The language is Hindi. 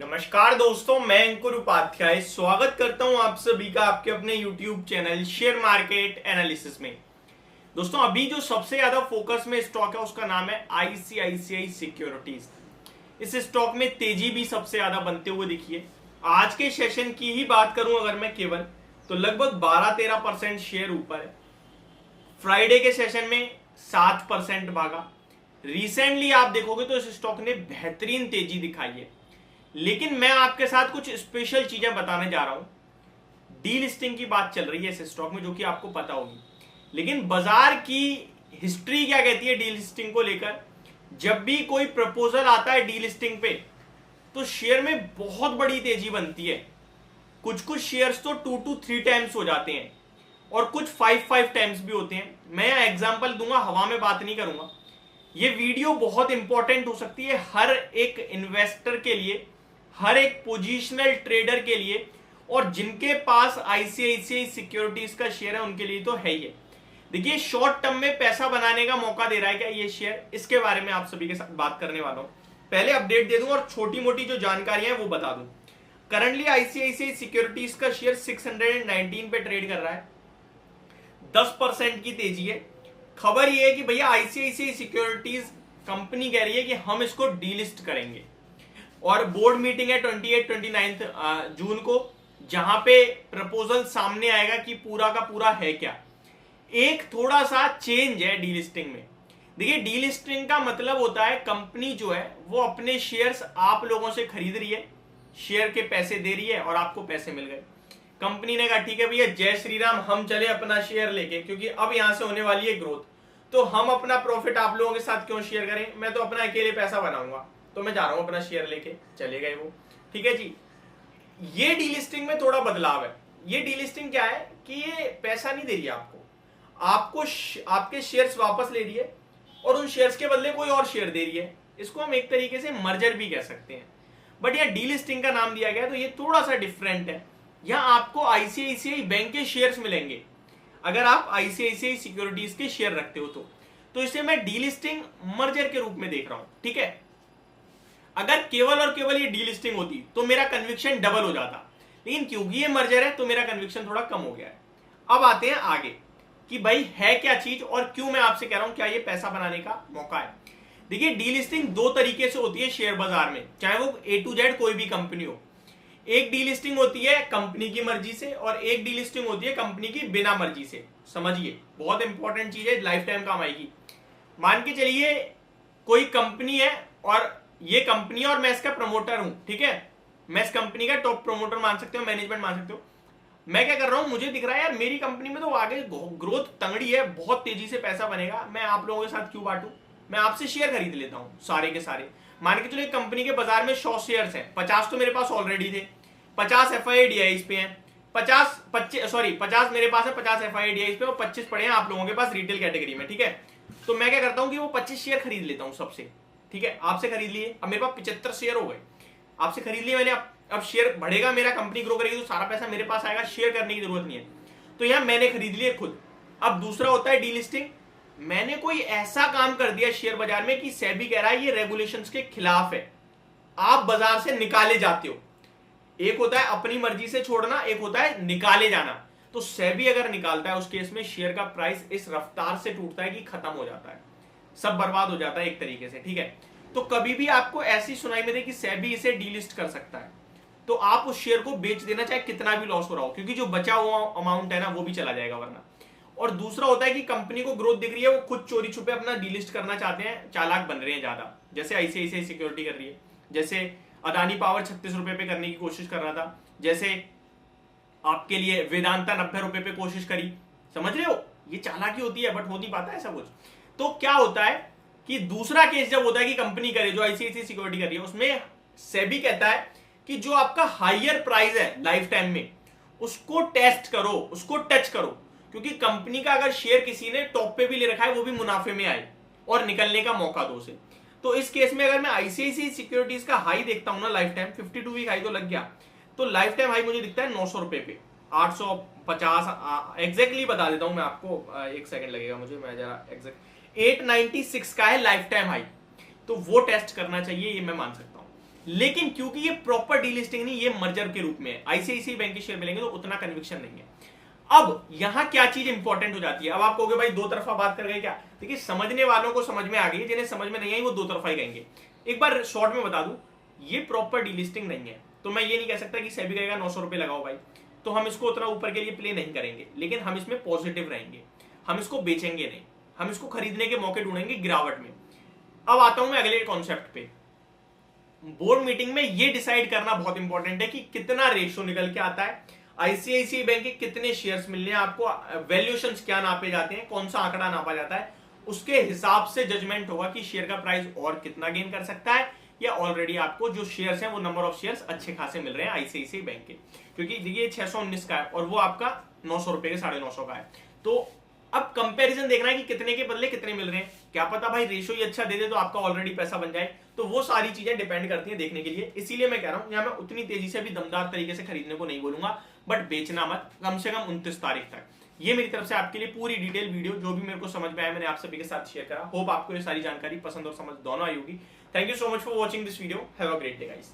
नमस्कार दोस्तों, मैं अंकुर उपाध्याय स्वागत करता हूं आप सभी का आपके अपने YouTube channel share market analysis में। दोस्तों, अभी जो सबसे ज्यादा फोकस में स्टॉक है उसका नाम है आईसीआईसीआई सिक्योरिटीज। इस स्टॉक में तेजी भी सबसे ज्यादा बनते हुए दिखी है। आज के सेशन की ही बात करूं अगर मैं केवल, तो लगभग 12-13% शेयर ऊपर है। फ्राइडे के सेशन में 7% भागा। रिसेंटली आप देखोगे तो इस स्टॉक ने बेहतरीन तेजी दिखाई है। लेकिन मैं आपके साथ कुछ स्पेशल चीजें बताने जा रहा हूं। डी लिस्टिंग की बात चल रही है इस स्टॉक में, जो कि आपको पता होगी। लेकिन बाजार की हिस्ट्री क्या कहती है डी लिस्टिंग को लेकर? जब भी कोई प्रपोजल आता है डी लिस्टिंग पे, तो शेयर में बहुत बड़ी तेजी बनती है। कुछ कुछ शेयर्स तो 2-3 टाइम्स हो जाते हैं और कुछ 5 टाइम्स भी होते हैं। मैं यहाँ एग्जाम्पल दूंगा, हवा में बात नहीं करूंगा। ये वीडियो बहुत इंपॉर्टेंट हो सकती है हर एक इन्वेस्टर के लिए, हर एक पोजिशनल ट्रेडर के लिए, और जिनके पास आईसीआईसीआई सिक्योरिटीज का शेयर है उनके लिए तो है ही है। देखिए, शॉर्ट टर्म में पैसा बनाने का मौका दे रहा है क्या ये शेयर, इसके बारे में आप सभी के साथ बात करने वाला हूं। पहले अपडेट दे दूं और छोटी मोटी जो जानकारियां हैं वो बता दूं। करंटली आईसीआईसीआई सिक्योरिटीज का शेयर 619 पे ट्रेड कर रहा है। 10% की तेजी है। खबर यह है कि भैया आईसीआईसीआई सिक्योरिटीज कंपनी कह रही है कि हम इसको डीलिस्ट करेंगे, और बोर्ड मीटिंग है 28-29 जून को, जहां पे प्रपोजल सामने आएगा कि पूरा का पूरा है क्या। एक थोड़ा सा चेंज है डीलिस्टिंग में। देखिए, डीलिस्टिंग का मतलब होता है कंपनी जो है वो अपने शेयर्स आप लोगों से खरीद रही है, शेयर के पैसे दे रही है और आपको पैसे मिल गए। कंपनी ने कहा ठीक है भैया, जय श्री राम, हम चले अपना शेयर लेके, क्योंकि अब यहां से होने वाली है ग्रोथ, तो हम अपना प्रॉफिट आप लोगों के साथ क्यों शेयर करें, मैं तो अपना अकेले पैसा बनाऊंगा, तो मैं जा रहा हूं अपना शेयर लेके। चले गए वो, ठीक है जी। ये डीलिस्टिंग में थोड़ा बदलाव है। ये डीलिस्टिंग क्या है कि ये पैसा नहीं दे रही है आपको आपके शेयर्स वापस ले रही है और उन शेयर्स के बदले कोई और शेयर दे रही है। इसको हम एक तरीके से मर्जर भी कह सकते हैं, बट यह डीलिस्टिंग का नाम दिया गया, तो ये थोड़ा सा डिफरेंट है। यहां आपको आईसीआईसीआई बैंक के शेयर्स मिलेंगे अगर आप आईसीआईसीआई सिक्योरिटीज के शेयर रखते हो तो इसे मैं डीलिस्टिंग मर्जर के रूप में देख रहा हूं, ठीक है। अगर केवल और केवल ये डीलिस्टिंग होती तो मेरा कन्विक्शन डबल हो जाता, लेकिन क्योंकि ये मर्जर है तो मेरा कन्विक्शन थोड़ा कम हो गया है। अब आते हैं आगे कि भाई है क्या चीज और क्यों मैं आपसे कह रहा हूं क्या ये पैसा बनाने का मौका है। देखिए, डीलिस्टिंग दो तरीके से होती है शेयर बाजार में, चाहे वो A to Z कोई भी कंपनी हो। एक डीलिस्टिंग होती है कंपनी की मर्जी से और एक डीलिस्टिंग होती है कंपनी की बिना मर्जी से। समझिए, बहुत इंपॉर्टेंट चीज है, लाइफ टाइम काम आएगी। मान के चलिए कोई कंपनी है और ये कंपनी और मैं इसका प्रमोटर हूं, ठीक है। मैं इस कंपनी का टॉप प्रमोटर मान सकते हो, मैनेजमेंट मान सकते हो। मैं क्या कर रहा हूं, मुझे दिख रहा है यार मेरी कंपनी में तो आगे ग्रोथ तंगड़ी है, बहुत तेजी से पैसा बनेगा, मैं आप लोगों के साथ क्यों बांटू, मैं आपसे शेयर खरीद लेता हूं सारे के सारे। मान के चलो कंपनी के बाजार में 100 शेयर्स हैं, 50 तो मेरे पास ऑलरेडी थे, 50 FII-DIs पे हैं, 50 मेरे पास है, 50 FII-DIs पे और 25 पड़े हैं आप लोगों के पास रिटेल कैटेगरी में, ठीक है। तो मैं क्या करता हूं कि वो 25 शेयर खरीद लेता हूं सबसे, ठीक है। आपसे खरीद लिए, अब मेरे पास 75 शेयर हो गए, आपसे खरीद लिए मैंने। अब शेयर बढ़ेगा, मेरा कंपनी ग्रो करेगी तो सारा पैसा मेरे पास आएगा, शेयर करने की जरूरत नहीं है, तो यहां मैंने खरीद लिए खुद। अब दूसरा होता है डीलिस्टिंग। मैंने कोई ऐसा काम कर दिया शेयर बाजार में कि सेबी कह रहा है ये रेगुलेशंस के खिलाफ है, आप बाजार से निकाले जाते हो। एक होता है अपनी मर्जी से छोड़ना, एक होता है निकाले जाना। तो सेबी अगर निकालता है उस केस में शेयर का प्राइस इस रफ्तार से टूटता है कि खत्म हो जाता है, सब बर्बाद हो जाता है एक तरीके से, ठीक है। तो कभी भी आपको ऐसी सुनाई में दे कि सेबी इसे डीलिस्ट कर सकता है, तो आप उस शेयर को बेच देना, चाहे कितना भी लॉस हो रहा हो, क्योंकि जो बचा हुआ अमाउंट है ना वो भी चला जाएगा वरना। और दूसरा होता है कि कंपनी को ग्रोथ दिख रही है, वो खुद चोरी छुपे अपना डीलिस्ट करना चाहते हैं, चालाक बन रहे हैं ज्यादा, जैसे आईसीआईसीआई सिक्योरिटी कर रही है, जैसे अदानी पावर 36 रुपए पे करने की कोशिश कर रहा था, जैसे आपके लिए वेदांता 90 रुपए पे कोशिश करी। समझ रहे हो, ये चालाकी होती है, बट हो नहीं पाता ऐसा कुछ। तो क्या होता है कि दूसरा केस जब होता है कि कंपनी करे, जो आईसीआईसीआई सिक्योरिटी कर रही है, उसमें सेबी कहता है कि जो आपका हायर प्राइस है लाइफ टाइम में उसको टेस्ट करो, उसको टच करो, क्योंकि कंपनी का अगर शेयर किसी ने टॉप पे भी ले रखा है वो भी मुनाफे में आए और निकलने का मौका दो उसे। तो इस केस में अगर मैं आईसीआईसीआई सिक्योरिटीज का हाई देखता हूं ना, लाइफ टाइम 52 वीक हाई तो लग गया, तो लाइफ टाइम हाई मुझे दिखता है 900 रुपए पे, 850 एग्जैक्टली बता देता हूं मैं आपको, एक सेकंड लगेगा मुझे, मैं जरा एग्जैक्ट 896 का है लाइफ टाइम हाई, तो वो टेस्ट करना चाहिए, ये मैं मान सकता हूं। लेकिन क्योंकि ये प्रॉपर डीलिस्टिंग नहीं, ये मर्जर के रूप में है, आईसीआईसीआई बैंक के शेयर मिलेंगे तो उतना कन्विक्शन नहीं है। अब यहां क्या चीज इंपॉर्टेंट हो जाती है, अब आप कहोगे भाई दो तरफा बात कर गए क्या? देखिए समझने वालों को समझ में आ गई, जिन्हें समझ में नहीं आई वो दो तरफा ही कहेंगे। एक बार शॉर्ट में बता दूं, ये प्रॉपर डीलिस्टिंग नहीं है, तो मैं ये नहीं कह सकता कि सेबी कहेगा 900 रुपए लगाओ भाई, तो हम इसको उतना ऊपर के लिए प्ले नहीं करेंगे, लेकिन हम इसमें पॉजिटिव रहेंगे, हम इसको बेचेंगे नहीं, हम इसको खरीदने के मौके ढूंढेंगे गिरावट में। अब आता हूं मैं अगले कॉन्सेप्ट पे। बोर्ड मीटिंग में ये डिसाइड करना बहुत इंपॉर्टेंट है कि कितना रेशियो निकल के आता है, आईसीआईसीआई बैंक के कितने शेयर्स मिलने हैं आपको, वैल्यूएशंस क्या नापे जाते हैं, कौन सा आंकड़ा नापा जाता है, उसके हिसाब से जजमेंट होगा कि शेयर का प्राइस और कितना गेन कर सकता है, या ऑलरेडी आपको जो शेयर्स हैं वो नंबर ऑफ शेयर्स अच्छे खासे मिल रहे हैं आईसीआईसीआई बैंक के, क्योंकि ये 619 का है और वो आपका 900 रुपए के 950 का है। तो अब कंपैरिजन देखना है कि कितने के बदले कितने मिल रहे हैं, क्या पता भाई रेशियो ही अच्छा दे दे तो आपका ऑलरेडी पैसा बन जाए। तो वो सारी चीजें डिपेंड करती हैं देखने के लिए, इसीलिए मैं कह रहा हूं यहां मैं उतनी तेजी से भी दमदार तरीके से खरीदने को नहीं बोलूंगा, बट बेचना मत, कम से कम 29 तारीख तक। ये मेरी तरफ से आपके लिए पूरी डिटेल वीडियो जो भी मेरे को समझ में आया मैंने आप सभी के साथ शेयर करा। होप आपको ये सारी जानकारी पसंद और समझ दोनों आई होगी। Thank you so much for watching this video, have a great day guys.